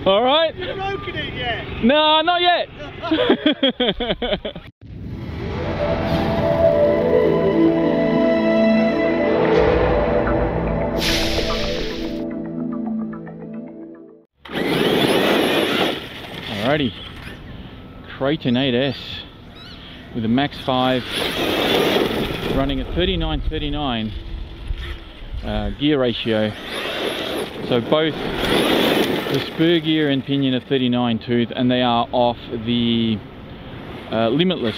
All right. You broken it yet? No, not yet. Alrighty, Kraton 8S with a MAX5 running at 39-39 gear ratio. So both the spur gear and pinion are 39 tooth, and they are off the limitless.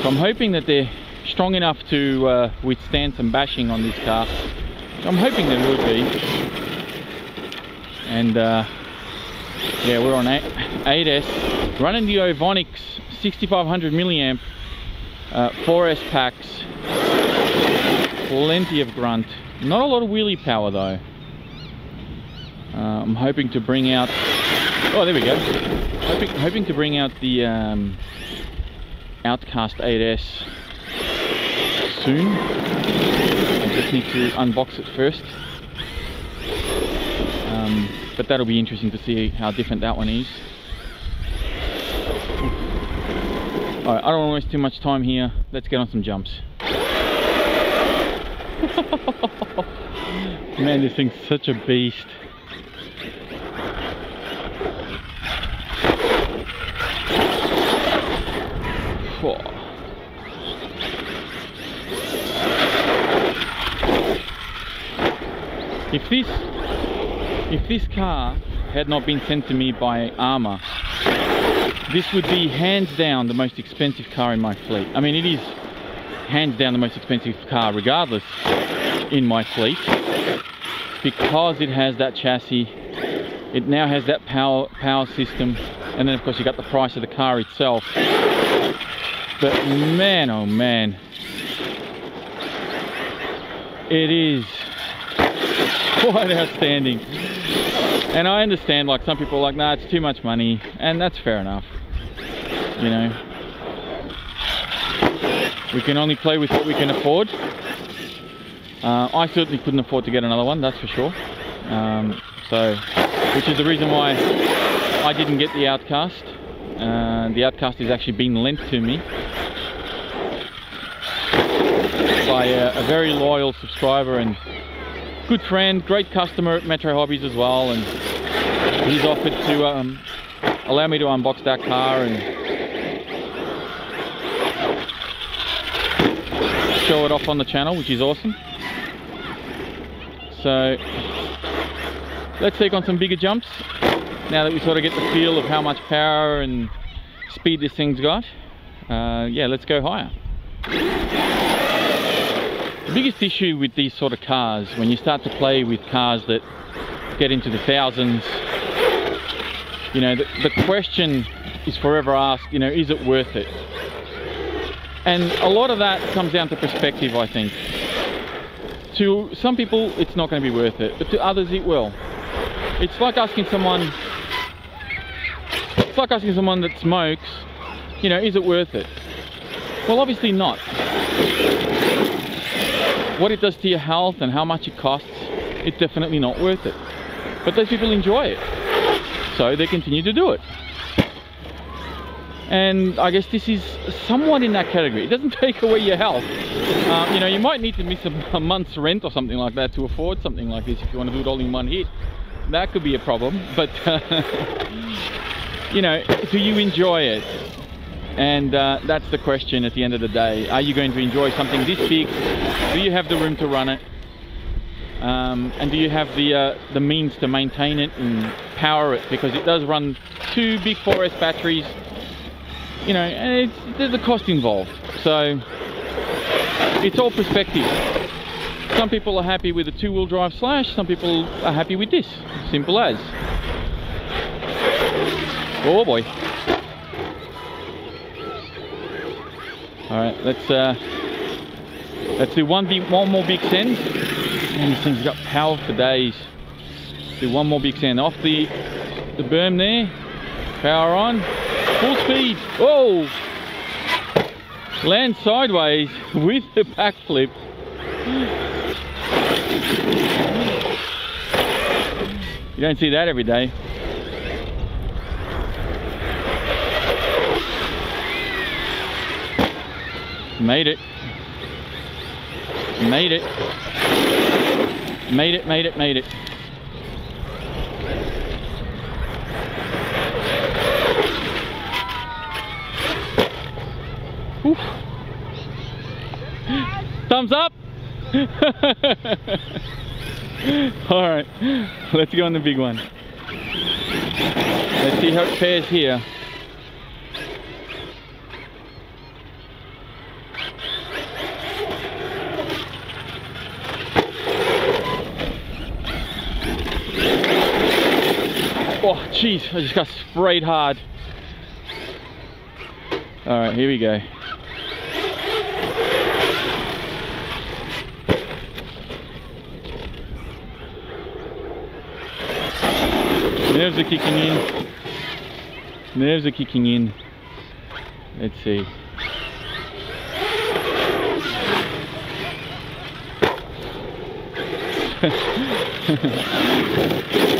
So I'm hoping that they're strong enough to withstand some bashing on this car. So I'm hoping they will be. And yeah, we're on 8S, running the Ovonics 6500 milliamp 4S packs. Plenty of grunt, not a lot of wheelie power though. I'm hoping to bring out, oh there we go, hoping to bring out the Outcast 8S soon. I just need to unbox it first. But that'll be interesting to see how different that one is. Alright, I don't want to waste too much time here. Let's get on some jumps. Man, this thing's such a beast. Whoa. If this car had not been sent to me by ARRMA, this would be hands down the most expensive car in my fleet. I mean, it is hands down the most expensive car regardless in my fleet, because it has that chassis, it now has that power system, and then of course you got the price of the car itself. But man, oh man, it is quite outstanding. And I understand, like, some people are like, nah, it's too much money, and that's fair enough. You know, we can only play with what we can afford. I certainly couldn't afford to get another one, that's for sure. Which is the reason why I didn't get the Outcast. The Outcast is actually being lent to me by a very loyal subscriber and good friend, great customer at Metro Hobbies as well, and he's offered to allow me to unbox that car and show it off on the channel, which is awesome. So let's take on some bigger jumps now that we sort of get the feel of how much power and speed this thing's got. Yeah, let's go higher. The biggest issue with these sort of cars, when you start to play with cars that get into the thousands, you know, the question is forever asked, you know, is it worth it? And a lot of that comes down to perspective, I think. To some people, it's not going to be worth it, but to others, it will. It's like asking someone that smokes, you know, is it worth it? Well, obviously not. What it does to your health and how much it costs, it's definitely not worth it. But those people enjoy it, so they continue to do it. And I guess this is somewhat in that category. It doesn't take away your health. You know, you might need to miss a month's rent or something like that to afford something like this if you want to do it all in one hit. That could be a problem, but you know, do you enjoy it? And that's the question at the end of the day. Are you going to enjoy something this big? Do you have the room to run it? And do you have the means to maintain it and power it? Because it does run 2 big 4S batteries, you know, and there's a cost involved. So it's all perspective. Some people are happy with a 2-wheel drive Slash, some people are happy with this. Simple as. Oh boy. Alright, let's do one more big send. Man, this thing's got power for days. Do one more big send. Off the berm there. Power on. Full speed. Oh! Land sideways with the backflip. You don't see that every day. Made it. Made it. Made it, made it, made it. Whew. Thumbs up. All right, let's go on the big one. Let's see how it fares here. Oh, jeez, I just got sprayed hard. All right, here we go. Nerves are kicking in. Nerves are kicking in. Let's see.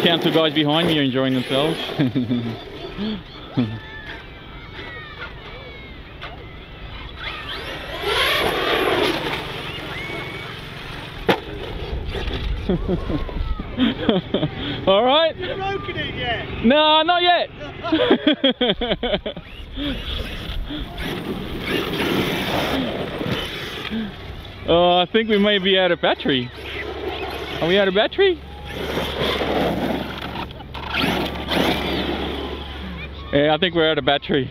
Council guys behind me are enjoying themselves. All right. You broken it yet? No, not yet. Oh, I think we may be out of battery. Are we out of battery? Yeah, I think we're out of battery.